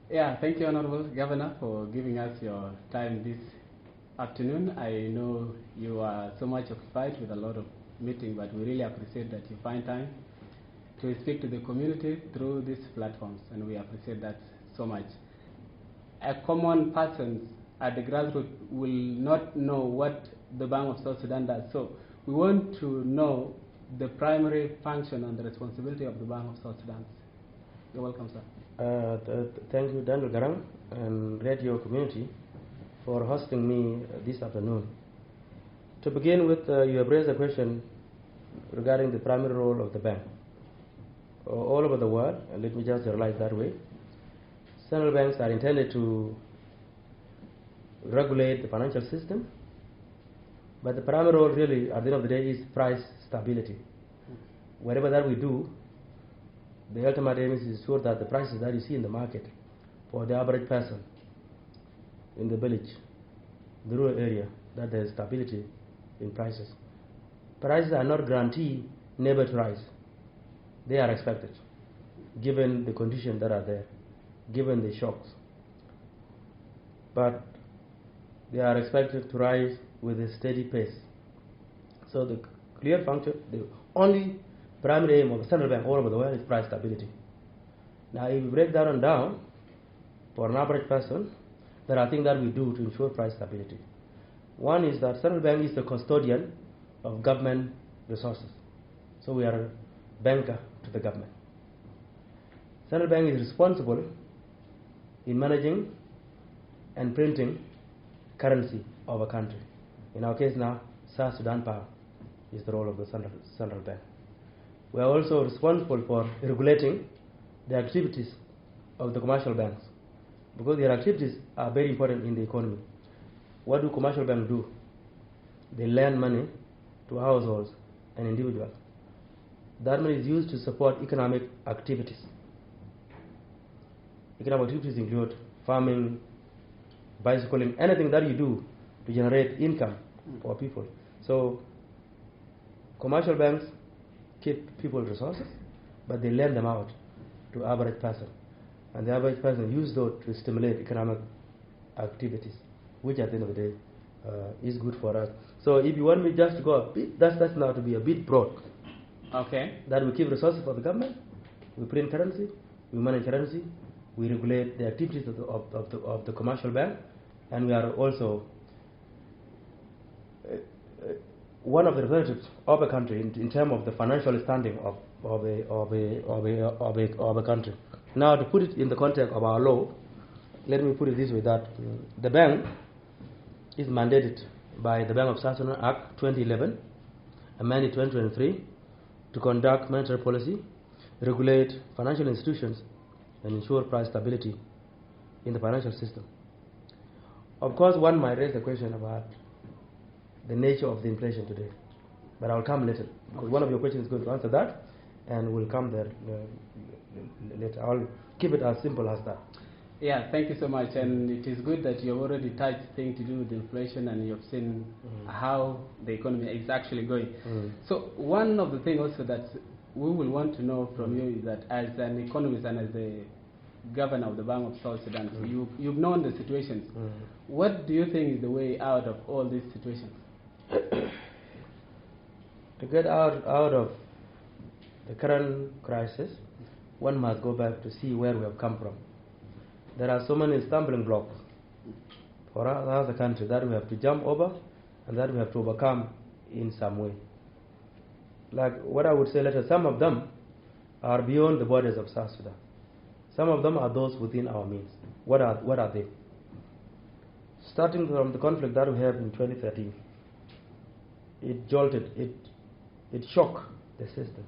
Yeah, thank you, Honorable Governor, for giving us your time this afternoon. I know you are so much occupied with a lot of meetings, but we really appreciate that you find time to speak to the community through these platforms, and we appreciate that so much. A common person at the grassroots will not know what the Bank of South Sudan does. So we want to know the primary function and the responsibility of the Bank of South Sudan. You're welcome, sir. Thank you, Daniel Garang and radio community for hosting me this afternoon. To begin with, you have raised a question regarding the primary role of the bank. All over the world, and let me just generalize that way, central banks are intended to regulate the financial system, but the primary role really, at the end of the day, is price stability. Whatever that we do, the ultimate aim is to ensure that the prices that you see in the market for the average person in the village, the rural area, that there is stability in prices. Prices are not guaranteed never to rise. They are expected, given the conditions that are there, given the shocks. But they are expected to rise with a steady pace. So the clear function, the only primary aim of the central bank all over the world is price stability. Now, if we break that one down, for an average person, there are things that we do to ensure price stability. One is that central bank is the custodian of government resources. So we are a banker to the government. Central bank is responsible in managing and printing currency of a country. In our case now, South Sudan power is the role of the central bank. We are also responsible for regulating the activities of the commercial banks, because their activities are very important in the economy. What do commercial banks do? They lend money to households and individuals. That money is used to support economic activities. Economic activities include farming, bicycling, anything that you do to generate income for people. So commercial banks keep people's resources, but they lend them out to average person. And the average person uses those to stimulate economic activities, which at the end of the day is good for us. So if you want me just to go a bit, that's now to be a bit broad. Okay. That we keep resources for the government, we print currency, we manage currency, we regulate the activities of the commercial bank, and we are also one of the representatives of a country in terms of the financial standing of a country. Now, to put it in the context of our law, let me put it this way: that the bank is mandated by the Bank of South Sudan Act 2011, amended 2023, to conduct monetary policy, regulate financial institutions, and ensure price stability in the financial system. Of course, one might raise the question about the nature of the inflation today, but I'll come later, because one of your questions is going to answer that, and we'll come there later. I'll keep it as simple as that. Yeah, thank you so much. And it is good that you've already touched things to do with inflation, and you've seen how the economy is actually going. So one of the things also that we will want to know from you is that as an economist and as the governor of the Bank of South Sudan, you've known the situations. What do you think is the way out of all these situations? To get out of the current crisis, one must go back to see where we have come from. There are so many stumbling blocks for us as a country that we have to jump over and that we have to overcome in some way. Like what I would say later, some of them are beyond the borders of South Sudan. Some of them are those within our means. What are they? Starting from the conflict that we have in 2013, it jolted, it shocked the system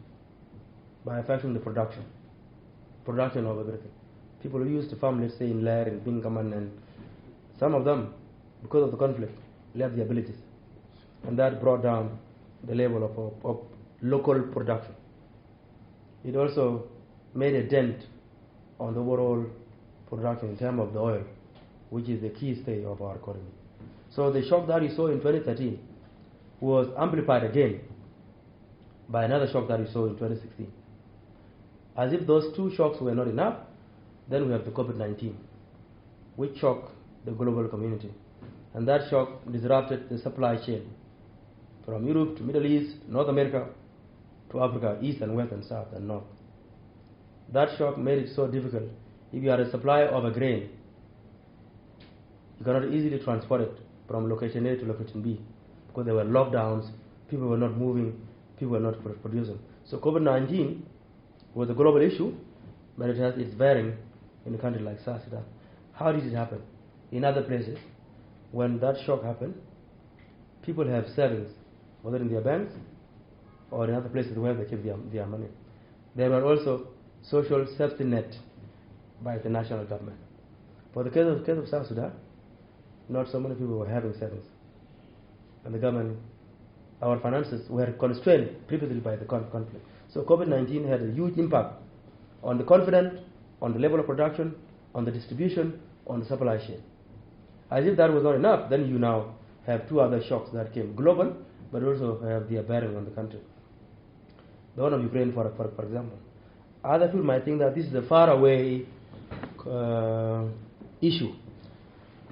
by affecting the production of everything. People who used to farm, let's say in Lair and Bingaman, and some of them, because of the conflict, left the abilities, and that brought down the level of local production. It also made a dent on the overall production in terms of the oil, which is the key state of our economy. So the shock that we saw in 2013 was amplified again by another shock that we saw in 2016. As if those two shocks were not enough, Then we have the COVID-19, which shocked the global community. And that shock disrupted the supply chain from Europe to Middle East, North America, to Africa, East and West and South and North. That shock made it so difficult. If you are a supplier of a grain, you cannot easily transport it from location A to location B because there were lockdowns, people were not moving, people were not producing. So COVID-19 was a global issue, but it has its bearing in a country like South Sudan. How did it happen? In other places, when that shock happened, people have savings, whether in their banks or in other places where they keep their money. There were also social safety net by the national government. For the case of South Sudan, not so many people were having savings. And the government, our finances were constrained previously by the conflict. So COVID-19 had a huge impact on the confidence, on the level of production, on the distribution, on the supply chain. As if that was not enough, then you now have two other shocks that came global, but also have their bearing on the country. The one of Ukraine, for example. Other people might think that this is a faraway issue.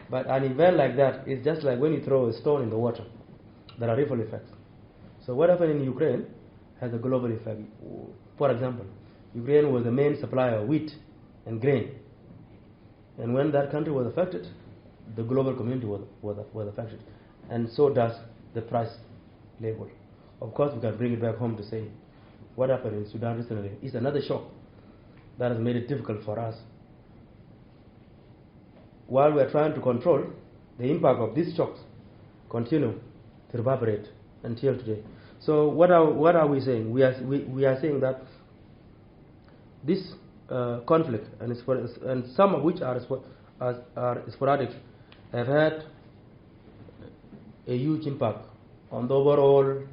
But an event like that is just like when you throw a stone in the water. There are ripple effects. So what happened in Ukraine has a global effect. For example, Ukraine was the main supplier of wheat and grain. And when that country was affected, the global community was affected. And so does the price level. Of course, we can bring it back home to say what happened in Sudan recently is another shock that has made it difficult for us. While we are trying to control, the impact of these shocks continue to reverberate until today. So what are we saying? We are saying that this conflict, and some of which are sporadic, have had a huge impact on the overall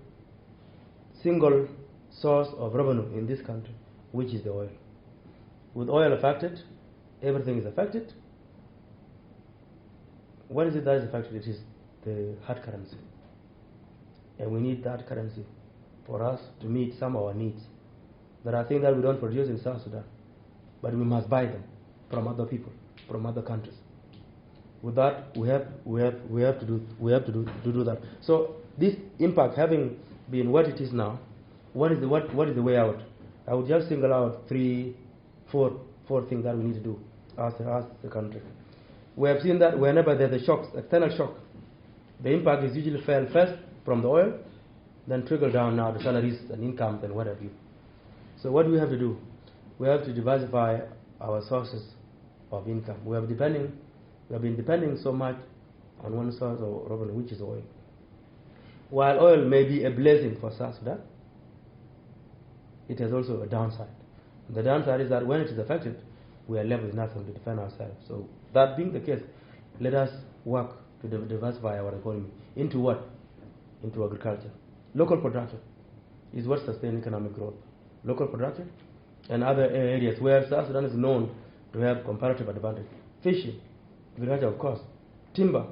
single source of revenue in this country, which is the oil. With oil affected, everything is affected. What is it that is affected? It is the hard currency. And we need that currency for us to meet some of our needs. There are things that we don't produce in South Sudan, but we must buy them from other people, from other countries. With that, we have to do that. So this impact having been what it is now, what is the way out? I would just single out four things that we need to do as the country. We have seen that whenever there's a shock, external shock, the impact is usually felt first from the oil, then trickle down now to salaries and incomes and what have you. So what do we have to do? We have to diversify our sources of income. We have been depending so much on one source of revenue, which is oil. While oil may be a blessing for South Sudan, it has also a downside. The downside is that when it is affected, we are left with nothing to defend ourselves. So that being the case, let us work to diversify our economy. Into what? Into agriculture. Local production is what sustains economic growth. Local production and other areas where South Sudan is known to have comparative advantage. Fishing, agriculture of course, timber,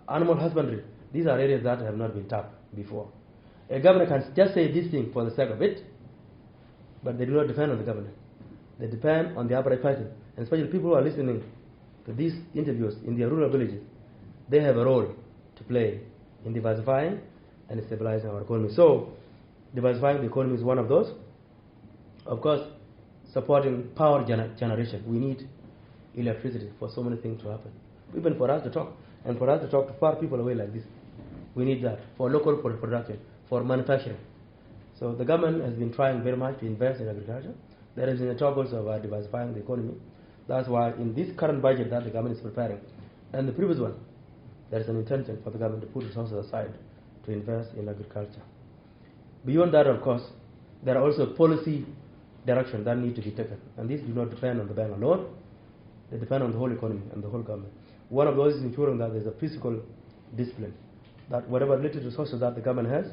animal husbandry. These are areas that have not been tapped before. A governor can just say this thing for the sake of it, but they do not depend on the government. They depend on the average person, and especially people who are listening to these interviews in their rural villages. They have a role to play in diversifying and stabilizing our economy. So, diversifying the economy is one of those. Of course, supporting power generation. We need electricity for so many things to happen. Even for us to talk, and for us to talk to far people away like this. We need that for local production, for manufacturing. So the government has been trying very much to invest in agriculture. There has been a talk also about diversifying the economy. That's why in this current budget that the government is preparing, and the previous one, there is an intention for the government to put resources aside to invest in agriculture. Beyond that, of course, there are also policy direction that need to be taken. And these do not depend on the bank alone. They depend on the whole economy and the whole government. One of those is ensuring that there's a fiscal discipline, that whatever little resources that the government has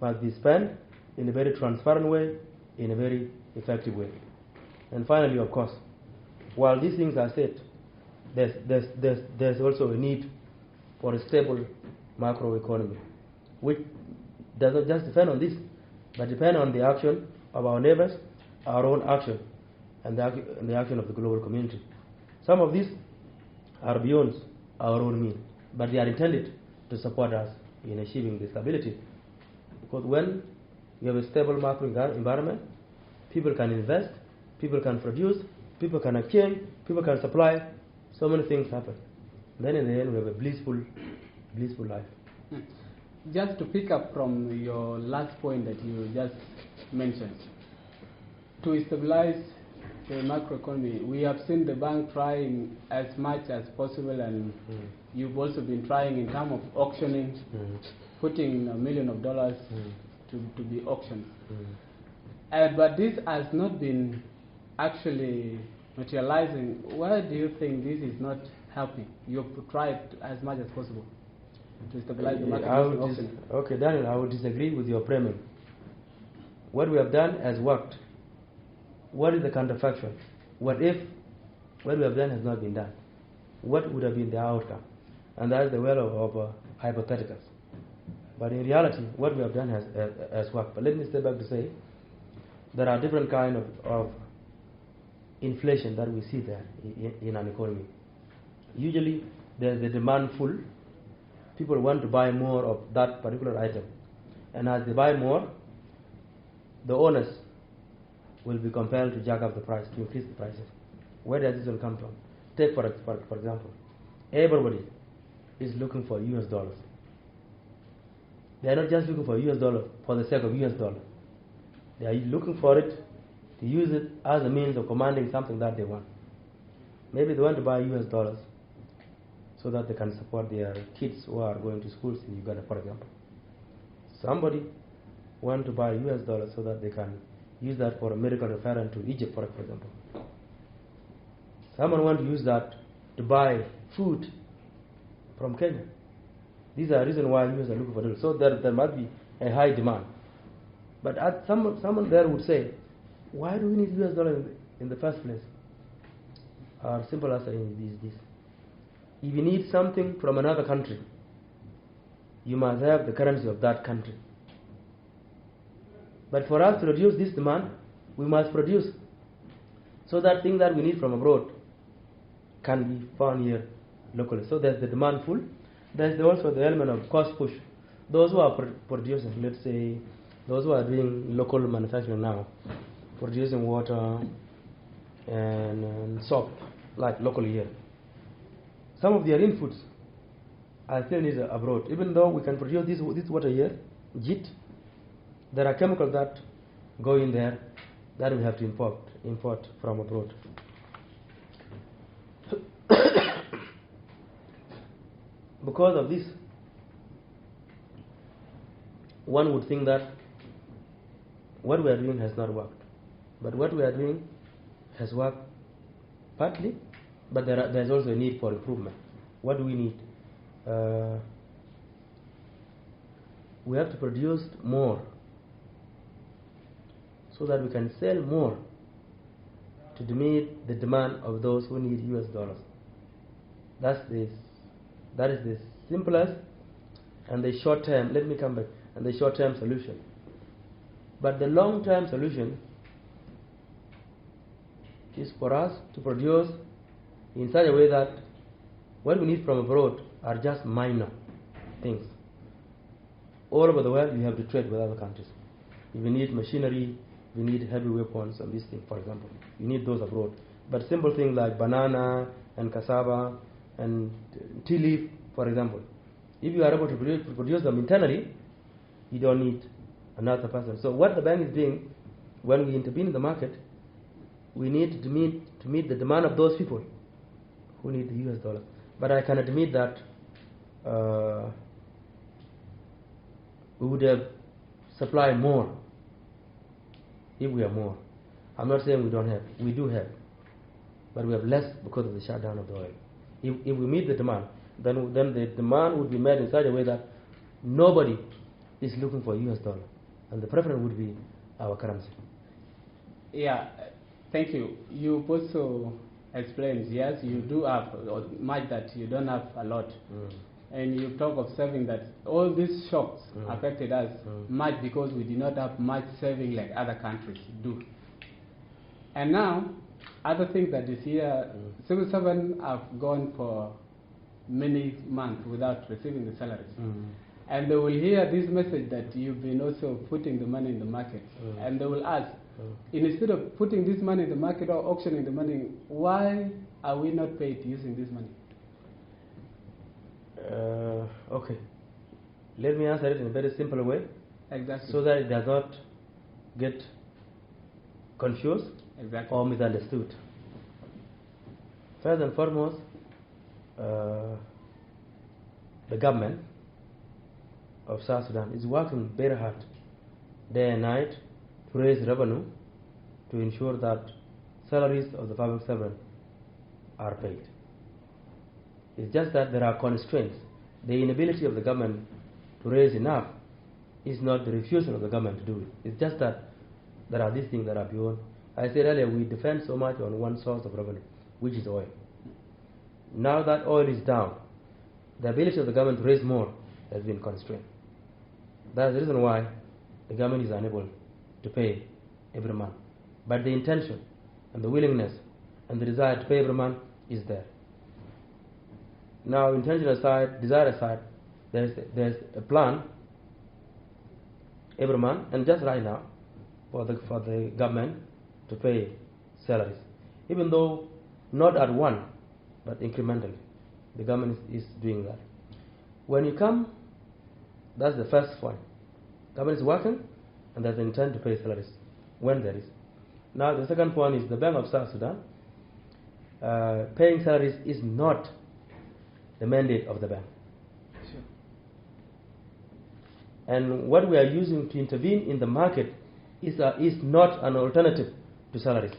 must be spent in a very transparent way, in a very effective way. And finally, of course, while these things are said, there's also a need for a stable macroeconomy, which does not just depend on this, but depend on the action of our neighbors, our own action and the action of the global community. Some of these are beyond our own means, but they are intended to support us in achieving the stability. Because when you have a stable macro environment, people can invest, people can produce, people can exchange, people can supply, so many things happen. Then in the end we have a blissful life. Just to pick up from your last point that you just mentioned, to stabilize the macroeconomy, we have seen the bank trying as much as possible, and you've also been trying in terms of auctioning, putting $1 million to be auctioned. But this has not been actually materializing. Why do you think this is not helping? You've tried as much as possible to stabilize the market auctioning. Okay, Daniel, I would disagree with your framing. What we have done has worked. What is the counterfactual? What if what we have done has not been done? What would have been the outcome? And that's the well of hypotheticals. But in reality, what we have done has worked. But let me step back to say there are different kind of inflation that we see there in an economy. Usually there's the demand full. People want to buy more of that particular item. And as they buy more, the owners will be compelled to jack up the price, to increase the prices. Where does this all come from? Take for example, everybody is looking for US dollars. They are not just looking for US dollar for the sake of US dollar. They are looking for it to use it as a means of commanding something that they want. Maybe they want to buy US dollars so that they can support their kids who are going to schools in Uganda, for example. Somebody want to buy US dollars so that they can use that for a medical referral to Egypt, for example. Someone want to use that to buy food from Kenya. These are reasons why US are looking for dollars. So there must be a high demand. But someone there would say, why do we need US dollars in the first place? Our simple answer is this. If you need something from another country, you must have the currency of that country. But for us to reduce this demand, we must produce. So that thing that we need from abroad can be found here locally. So there's the demand pull. There's also the element of cost push. Those who are producing, let's say, those who are doing local manufacturing now, producing water and soap, like locally here. Some of their inputs are still needed abroad. Even though we can produce this water here, JIT, there are chemicals that go in there that we have to import from abroad. Because of this, one would think that what we are doing has not worked. But what we are doing has worked partly, but there's also a need for improvement. What do we need? We have to produce more so that we can sell more to meet the demand of those who need US dollars. That is the simplest and the short-term, let me come back, and the short-term solution. But the long-term solution is for us to produce in such a way that what we need from abroad are just minor things. All over the world, you have to trade with other countries. If you need machinery, you need heavy weapons and these things, for example. You need those abroad. But simple things like banana and cassava and tea leaf, for example, if you are able to produce them internally, you don't need another person. So what the bank is doing, when we intervene in the market, we need to meet the demand of those people who need the US dollar. But I can admit that we would have supplied more if we have more. I'm not saying we don't have. We do have. But we have less because of the shutdown of the oil. If we meet the demand, then the demand would be met in such a way that nobody is looking for US dollar. And the preference would be our currency. Yeah, thank you. You also explained, yes, you do have much that you don't have a lot. And you talk of saving, that all these shocks affected us much because we did not have much saving like other countries do. And now, other thing that is here, civil servants have gone for many months without receiving the salaries. And they will hear this message that you've been also putting the money in the market. And they will ask, instead of putting this money in the market or auctioning the money, why are we not paid using this money? Okay. Let me answer it in a very simple way. Exactly. So that it does not get confused or misunderstood. First and foremost, the government of South Sudan is working very hard day and night to raise revenue to ensure that salaries of the public servant are paid. It's just that there are constraints. The inability of the government to raise enough is not the refusal of the government to do it. It's just that there are these things that are beyond. I said earlier, we depend so much on one source of revenue, which is oil. Now that oil is down, the ability of the government to raise more has been constrained. That's the reason why the government is unable to pay every month. But the intention and the willingness and the desire to pay every month is there. Now, intention aside, desire aside, there's a plan every month, and just right now, for the government to pay salaries, even though not at one, but incrementally. The government is doing that. When you come, that's the first point. Government is working, and there's an intent to pay salaries when there is. Now, the second point is the Bank of South Sudan. Paying salaries is not the mandate of the bank. Sure. And what we are using to intervene in the market is not an alternative to salaries.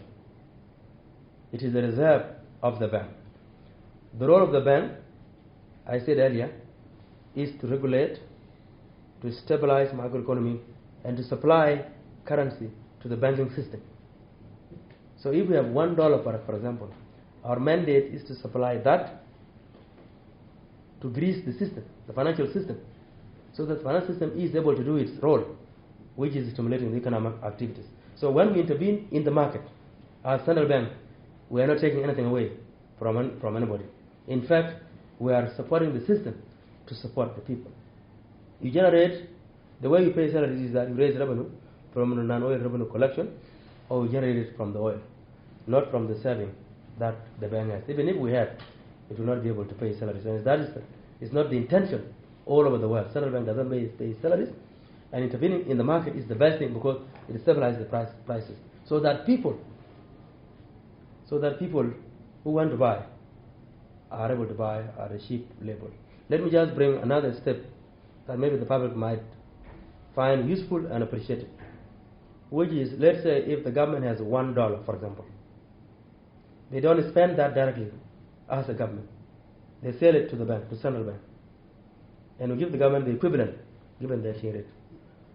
It is a reserve of the bank. The role of the bank, I said earlier, is to regulate, to stabilize macroeconomy, and to supply currency to the banking system. So if we have $1, for example, our mandate is to supply that to grease the system, the financial system, so that the financial system is able to do its role, which is stimulating the economic activities. So when we intervene in the market, as central bank, we are not taking anything away from anybody. In fact, we are supporting the system to support the people. You generate, the way you pay salaries is that you raise revenue from the non-oil revenue collection, or you generate it from the oil, not from the saving that the bank has. Even if we had, it will not be able to pay salaries. And that is not the intention all over the world. Central bank doesn't pay salaries, and intervening in the market is the best thing because it stabilizes the prices, so that people who want to buy are able to buy at a cheap level. Let me just bring another step that maybe the public might find useful and appreciated, which is, let's say if the government has $1, for example, they don't spend that directly as a government. They sell it to the bank, to central bank, and we give the government the equivalent given their share rate,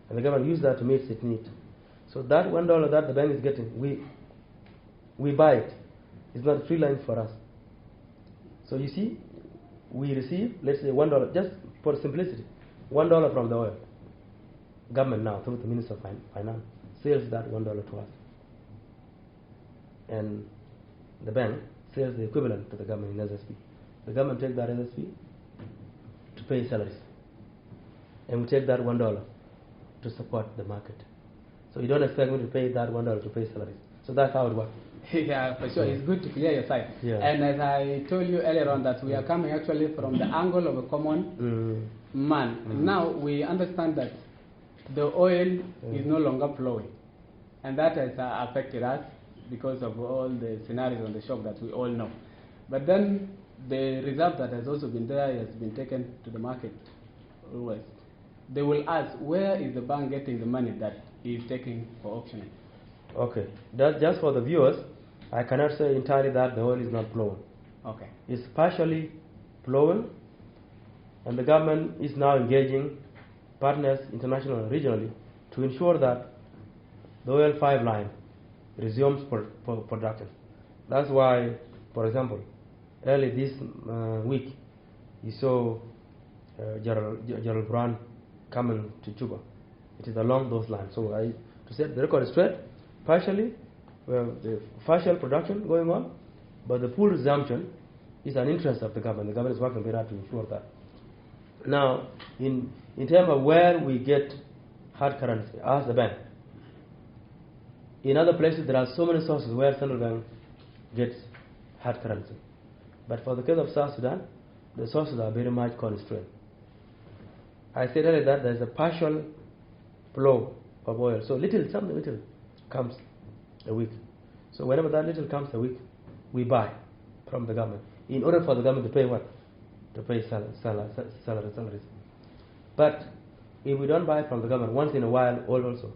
and the government use that to meet its need. So that $1 that the bank is getting, we buy it. It's not a free line for us. So you see, we receive, let's say $1, just for simplicity, $1 from the oil. Government now, through the Minister of Finance, sells that $1 to us, and the bank sells the equivalent to the government in SSP. The government takes that SSP to pay salaries, and we take that $1 to support the market. So you don't expect me to pay that $1 to pay salaries. So that's how it works. Yeah, for sure. It's good to clear your side. Yeah. And as I told you earlier on, that we are coming actually from the angle of a common man. Now we understand that the oil is no longer flowing, and that has affected us because of all the scenarios and the shock that we all know. But then the reserve that has also been there has been taken to the market always. They will ask, where is the bank getting the money that is taking for auctioning? Okay, that's just for the viewers. I cannot say entirely that the oil is not flowing. Okay. It's partially flowing, and the government is now engaging partners, internationally and regionally, to ensure that the oil pipeline resumes production. That's why, for example, early this week, you saw General Brown coming to Juba. It is along those lines. So to set the record straight, partially we have the partial production going on, but the full resumption is an interest of the government. The government is working very hard to ensure that. Now, in terms of where we get hard currency as a bank, in other places there are so many sources where central bank gets hard currency. But for the case of South Sudan, the sources are very much constrained. I said earlier that there is a partial flow of oil. So something little comes a week. So whenever that little comes a week, we buy from the government in order for the government to pay what? To pay salaries. But if we don't buy from the government, once in a while, oil also,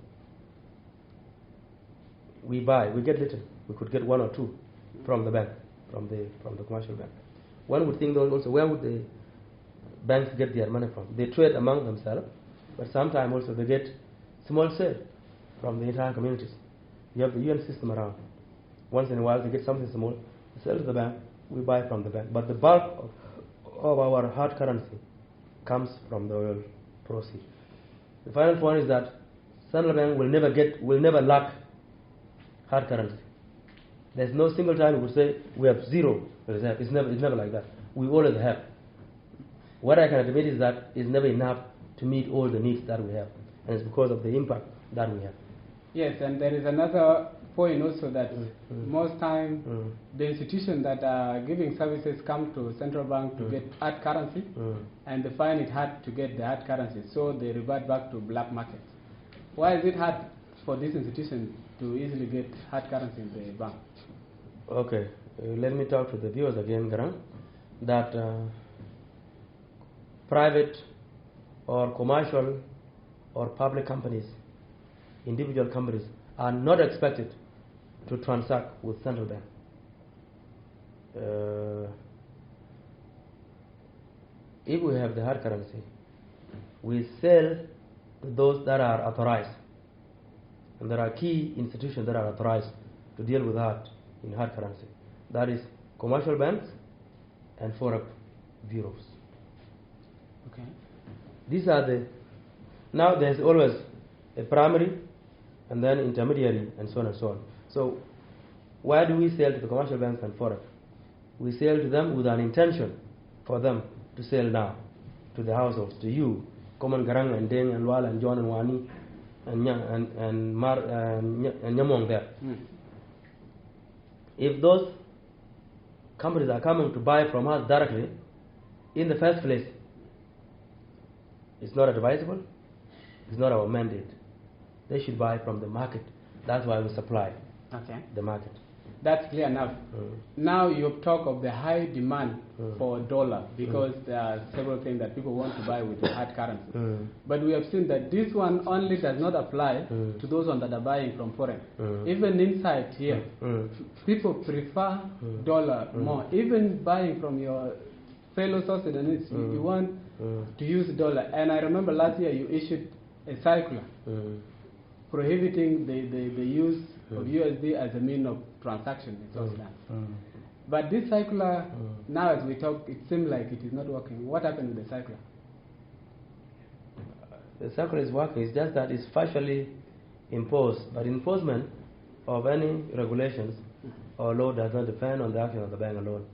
we buy, we get little. We could get one or two from the bank, from the commercial bank. One would think also, where would the banks get their money from? They trade among themselves, but sometimes also they get small share from the entire communities. You have the UN system around. Once in a while they get something small, they sell to the bank, we buy from the bank. But the bulk of our hard currency comes from the oil proceeds. The final point is that central bank will never lack hard currency. There's no single time we would say we have zero reserve. It's never like that. We always have. What I can admit is that it's never enough to meet all the needs that we have, and it's because of the impact that we have. Yes, and there is another point also that most time the institutions that are giving services come to central bank to get hard currency, and they find it hard to get the hard currency, so they revert back to black markets. Why is it hard for this institution to easily get hard currency in the bank? Okay, let me talk to the viewers again, Garang, that private or commercial or public companies, individual companies, are not expected to transact with central bank. If we have the hard currency, we sell to those that are authorized, and there are key institutions that are authorized to deal with that in hard currency. That is commercial banks and forex bureaus. Okay. These are the. Now there's always a primary and then intermediary and so on and so on. So why do we sell to the commercial banks and forex? We sell to them with an intention for them to sell now to the households, to you, Common Garang and Deng and Wal and John and Wani and Nyamong there. If those companies are coming to buy from us directly, in the first place, it's not advisable, it's not our mandate. They should buy from the market. That's why we supply the market. That's clear enough. Now you've talked of the high demand for dollar because there are several things that people want to buy with the hard currency. But we have seen that this one only does not apply to those ones that are buying from foreign. Even inside here, people prefer dollar more. Even buying from your fellow South Sudanese, you want to use dollar. And I remember last year you issued a circular prohibiting the use of USD as a mean of transaction in South Sudan. But this circular, now as we talk, it seems like it is not working. What happened with the circular? The circular is working, it's just that it's partially imposed. But enforcement of any regulations or law does not depend on the action of the bank alone.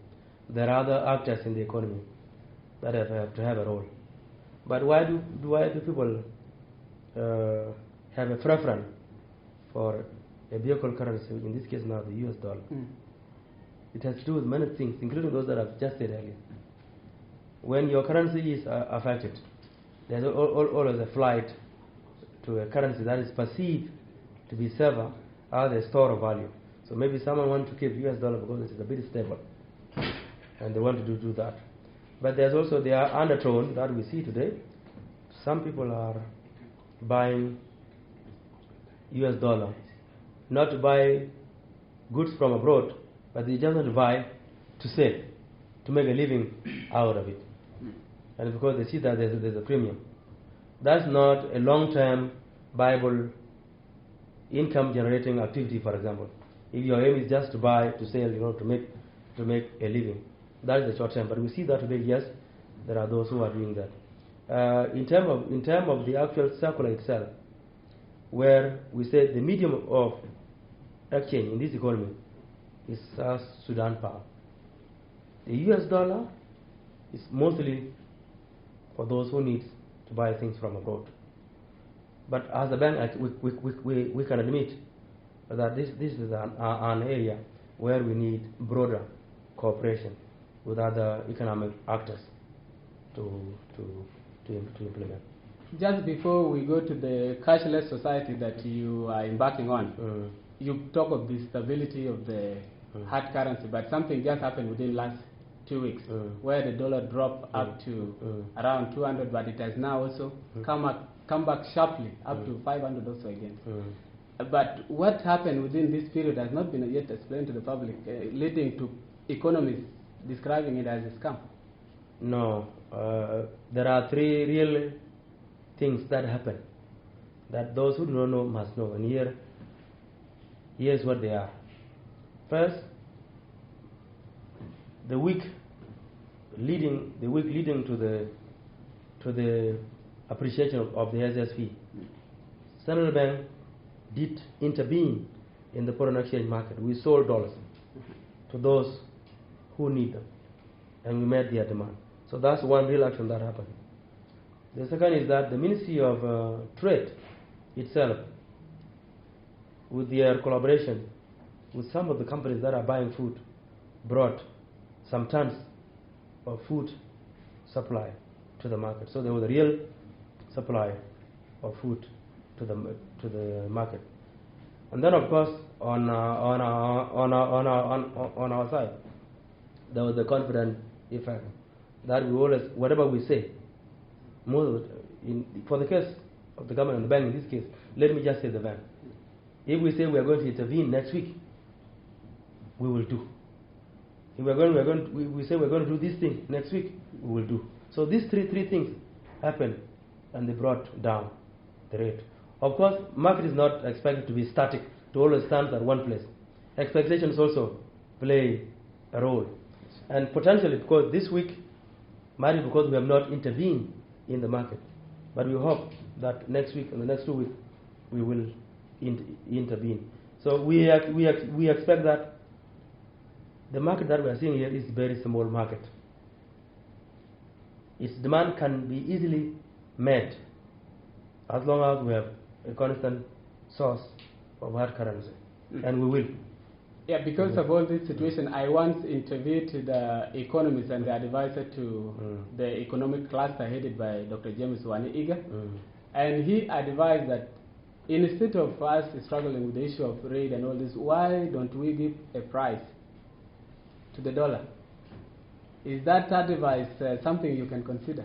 There are other actors in the economy that have to have a role. But why do people have a preference for a vehicle currency, in this case now the US dollar? It has to do with many things, including those that I've just said earlier. When your currency is affected, there's always a flight to a currency that is perceived to be safer as a store of value. So maybe someone wants to keep US dollar because it is a bit stable, and they want to do that. But there's also the undertone that we see today. Some people are buying US dollar, not to buy goods from abroad, but they just want to buy to sell, to make a living out of it. And because they see that there's a premium. That's not a long-term, viable, income-generating activity, for example. If your aim is just to buy, to sell, to make a living, that is the short term. But we see that today, yes, there are those who are doing that. In terms of the actual circular itself, where we say the medium of exchange in this economy is South Sudan pound. The US dollar is mostly for those who need to buy things from abroad. But as a bank, we can admit that this is an area where we need broader cooperation with other economic actors to implement. Just before we go to the cashless society that you are embarking on, you talk of the stability of the hard currency, but something just happened within last 2 weeks where the dollar dropped up to around 200, but it has now also come back sharply up to 500 also again. But what happened within this period has not been yet explained to the public, leading to economists describing it as a scam. No, there are three real things that happen that those who do not know must know, and here's what they are. First, the week leading to the appreciation of the SSP, Central Bank did intervene in the foreign exchange market. We sold dollars to those who need them, and we met their demand. So that's one real action that happened. The second is that the Ministry of Trade itself, with their collaboration with some of the companies that are buying food, brought some tons of food supply to the market. So there was a real supply of food to the market. And then, of course, on our side, there was the confident effect that we always, whatever we say, for the case of the government and the bank in this case, let me just say the bank. If we say we are going to intervene next week, we will do. If we say we are going to do this thing next week, we will do. So these three things happened, and they brought down the rate. Of course, market is not expected to be static, to always stand at one place. Expectations also play a role. And potentially, because this week, might be because we have not intervened in the market. But we hope that next week and the next 2 weeks, we will intervene. So we expect that the market that we are seeing here is a very small market. Its demand can be easily met as long as we have a constant source of hard currency, and we will. Yeah, because of all this situation, I once interviewed the economists and the advisor to the economic cluster headed by Dr. James Wani Iga, and he advised that instead of us struggling with the issue of rate and all this, why don't we give a price to the dollar? Is that advice something you can consider?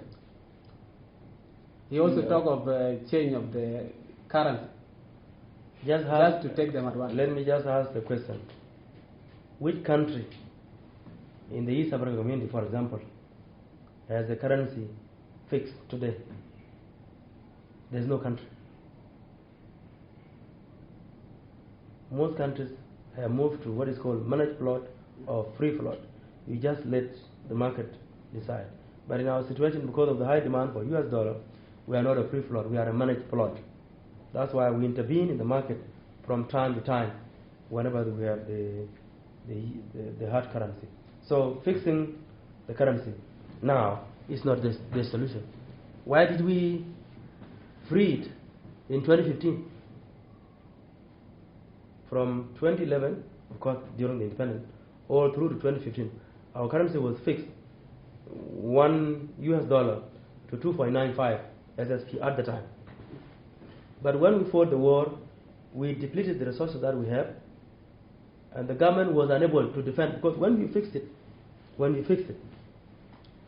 He also talked of change of the currency, just to take them at once. Let me just ask the question. Which country in the East African community, for example, has the currency fixed today? There's no country. Most countries have moved to what is called managed float or free float. You just let the market decide. But in our situation, because of the high demand for US dollar, we are not a free float, we are a managed float. That's why we intervene in the market from time to time whenever we have the hard currency. So fixing the currency now is not the solution. Why did we free it in 2015? From 2011, of course, during the independence, all through to 2015, our currency was fixed $1 to 2.95 SSP at the time. But when we fought the war, we depleted the resources that we have, and the government was unable to defend, because when you fix it,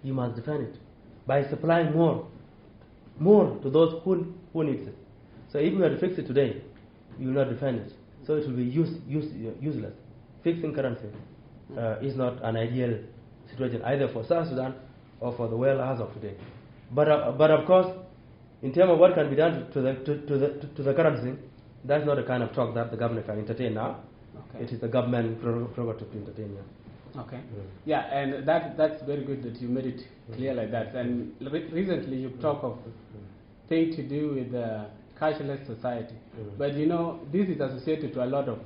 you must defend it by supplying more to those who need it. So if you were to fix it today, you will not defend it. So it will be useless. Fixing currency is not an ideal situation either for South Sudan or for the world as of today. But of course, in terms of what can be done to the currency, that's not the kind of talk that the government can entertain now. Okay. It is the government prerogative to entertain. Yeah. Okay. Yeah, and that's very good that you made it clear like that. And recently you talk of things to do with cashless society. But you know, this is associated to a lot of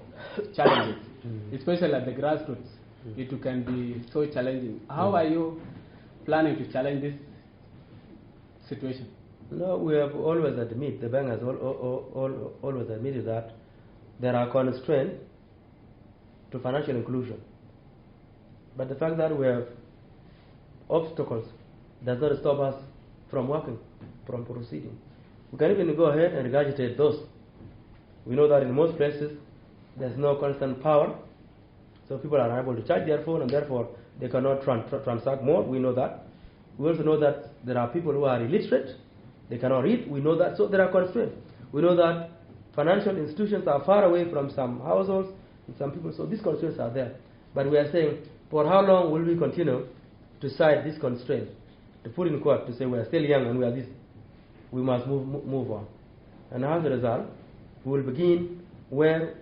challenges, especially at the grassroots. It can be so challenging. How are you planning to challenge this situation? No, we have always admitted, the bank has always admitted that there are constraints to financial inclusion. But the fact that we have obstacles does not stop us from working, from proceeding. We can even go ahead and regurgitate those. We know that in most places there's no constant power, so people are unable to charge their phone and therefore they cannot transact more. We know that. We also know that there are people who are illiterate, they cannot read. We know that, so there are constraints. We know that financial institutions are far away from some households and some people, so these constraints are there. But we are saying, for how long will we continue to cite these constraints, to put in court, to say we are still young and we are this? We must move on. And as a result, we will begin where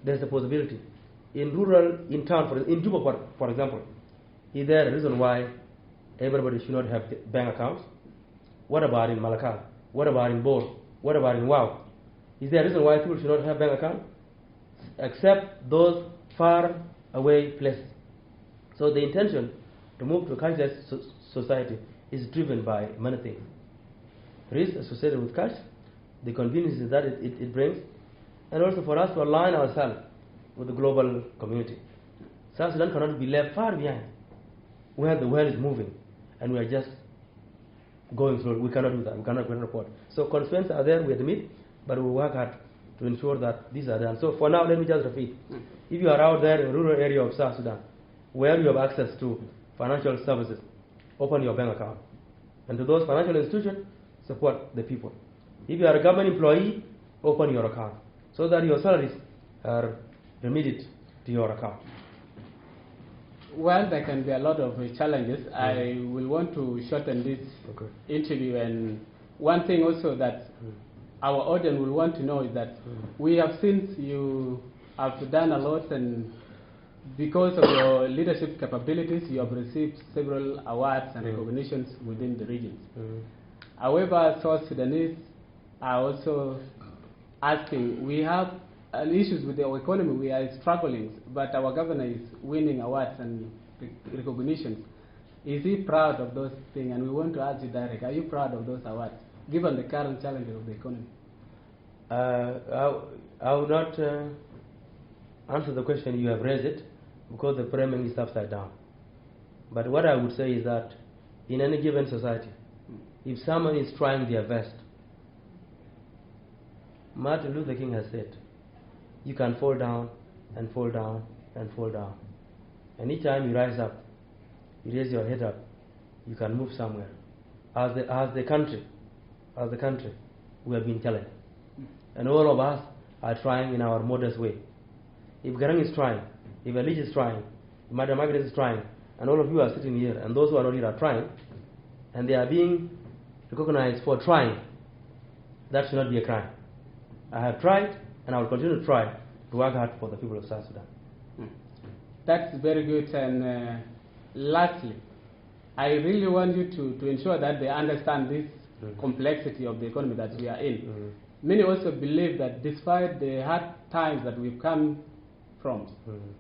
there's a possibility. In town, in Juba, for example, is there a reason why everybody should not have bank accounts? What about in Malakal? What about in Bor? What about in Wow? Is there a reason why people should not have bank accounts? Except those far away places. So the intention to move to a cashless society is driven by many things. Risk associated with cash, the conveniences that it brings, and also for us to align ourselves with the global community. South Sudan cannot be left far behind, where the world is moving, and we are just going through. We cannot do that. We cannot report. So constraints are there, we admit, but we work hard to ensure that these are done. So for now, let me just repeat. If you are out there in a rural area of South Sudan, where you have access to financial services, open your bank account. And to those financial institutions, support the people. If you are a government employee, open your account so that your salaries are remitted to your account. Well, there can be a lot of challenges. I will want to shorten this interview. And one thing also that our audience will want to know is that we have seen you have done a lot, and because of your leadership capabilities, you have received several awards and recognitions within the regions. However, South Sudanese are also asking, we have issues with our economy, we are struggling, but our governor is winning awards and recognitions. Is he proud of those things? And we want to ask you directly, are you proud of those awards, given the current challenges of the economy? I will not answer the question you have raised it, because the framing is upside down. But what I would say is that in any given society, if someone is trying their best, Martin Luther King has said, you can fall down and fall down and fall down. And each time you rise up, you raise your head up, you can move somewhere. As the country, we have been challenged. And all of us are trying in our modest way. If Garang is trying, if Ali is trying, if Madam Margaret is trying, and all of you are sitting here, and those who are not here are trying, and they are being recognized for trying, that should not be a crime. I have tried, and I will continue to try to work hard for the people of South Sudan. That's very good. And lastly, I really want you to ensure that they understand this complexity of the economy that we are in. Many also believe that despite the hard times that we've come from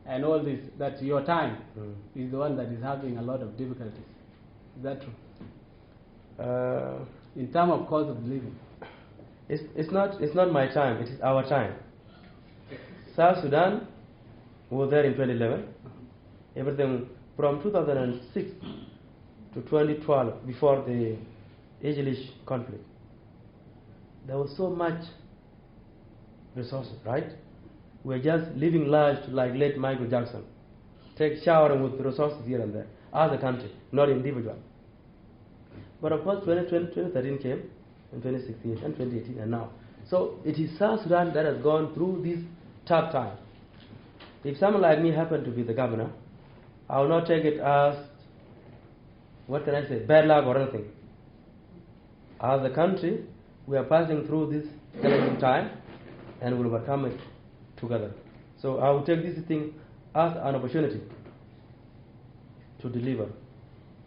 and all this, that your time is the one that is having a lot of difficulties. Is that true? In terms of cost of living? It's not my time, it is our time. South Sudan was there in 2011. Everything from 2006 to 2012, before the Age conflict, there was so much resources, right? We're just living large like late Michael Jackson. Take showering with resources here and there, as a country, not individual. But of course, 2013 came, and 2016, and 2018, and now. So it is South Sudan that has gone through this tough time. If someone like me happened to be the governor, I will not take it as, what can I say, bad luck or anything. As a country, we are passing through this challenging time, and we will overcome it together. So I will take this thing as an opportunity to deliver,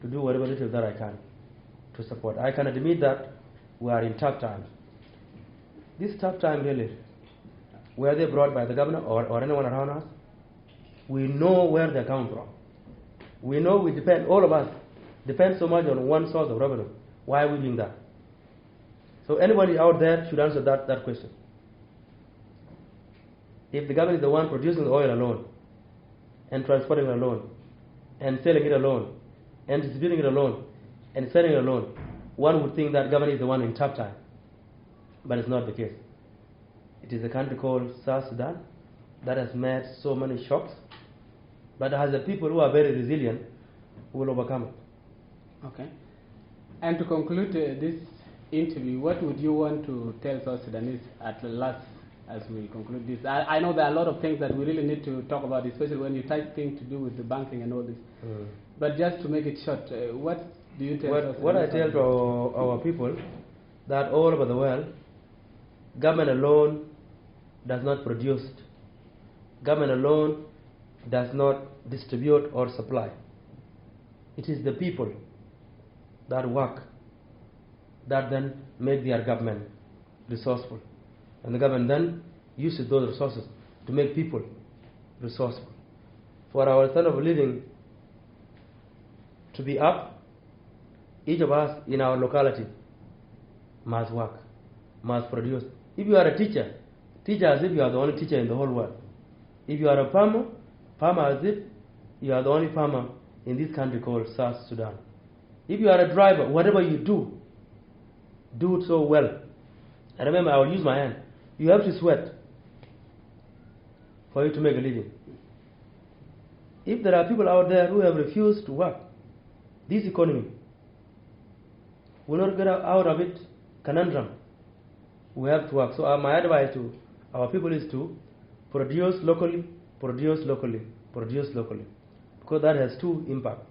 to do whatever it is that I can to support. I can admit that we are in tough times. This tough time really, were they brought by the governor or anyone around us? We know where they come from. We know we depend, all of us, depend so much on one source of revenue. Why are we doing that? So anybody out there should answer that question. If the government is the one producing the oil alone, and transporting it alone, and selling it alone, and distributing it alone, and selling it alone, one would think that government is the one in tough time. But it's not the case. It is a country called South Sudan that has met so many shocks, but has the people who are very resilient who will overcome it. Okay. And to conclude this interview, what would you want to tell South Sudanese at last as we conclude this? I know there are a lot of things that we really need to talk about, especially when you touch things to do with the banking and all this. But just to make it short, what do you tell South Sudanese? What I tell to our people, that all over the world, government alone does not produce. Government alone does not distribute or supply. It is the people that work that then make their government resourceful. And the government then uses those resources to make people resourceful. For our standard of living to be up, each of us in our locality must work, must produce. If you are a teacher, teach as if you are the only teacher in the whole world. If you are a farmer, farmer as if you are the only farmer in this country called South Sudan. If you are a driver, whatever you do it so well. And remember, I will use my hand. You have to sweat for you to make a living. If there are people out there who have refused to work, this economy will not get out of it conundrum. We have to work. So my advice to our people is to produce locally, produce locally, produce locally. Because that has two impacts.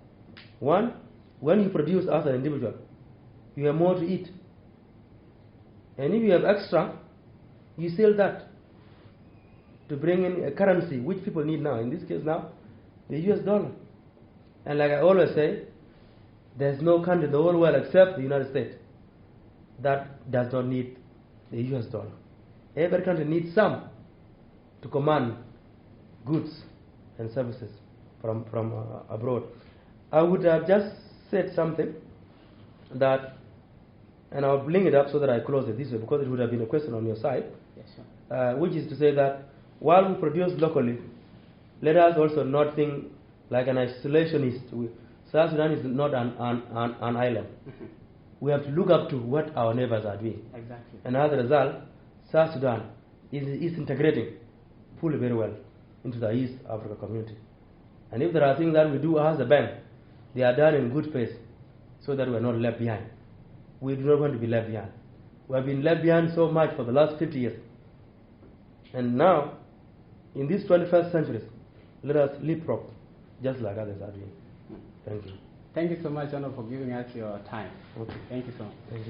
One, when you produce as an individual, you have more to eat. And if you have extra, you sell that to bring in a currency which people need now. In this case now, the US dollar. And like I always say, there's no country in the whole world except the United States that does not need the US dollar. Every country needs some to command goods and services from abroad. I would have just said something that, and I'll bring it up so that I close it this way, because it would have been a question on your side. Yes, sure. Which is to say that while we produce locally, let us also not think like an isolationist. South Sudan is not an island. We have to look up to what our neighbors are doing. Exactly. And as a result, South Sudan is integrating fully very well into the East Africa community. And if there are things that we do as a bank, they are done in good faith so that we are not left behind. We do not want to be left behind. We have been left behind so much for the last 50 years. And now, in this 21st century, let us leapfrog just like others are doing. Thank you. Thank you so much, Honor, for giving us your time. Okay. Thank you so much. Thank you.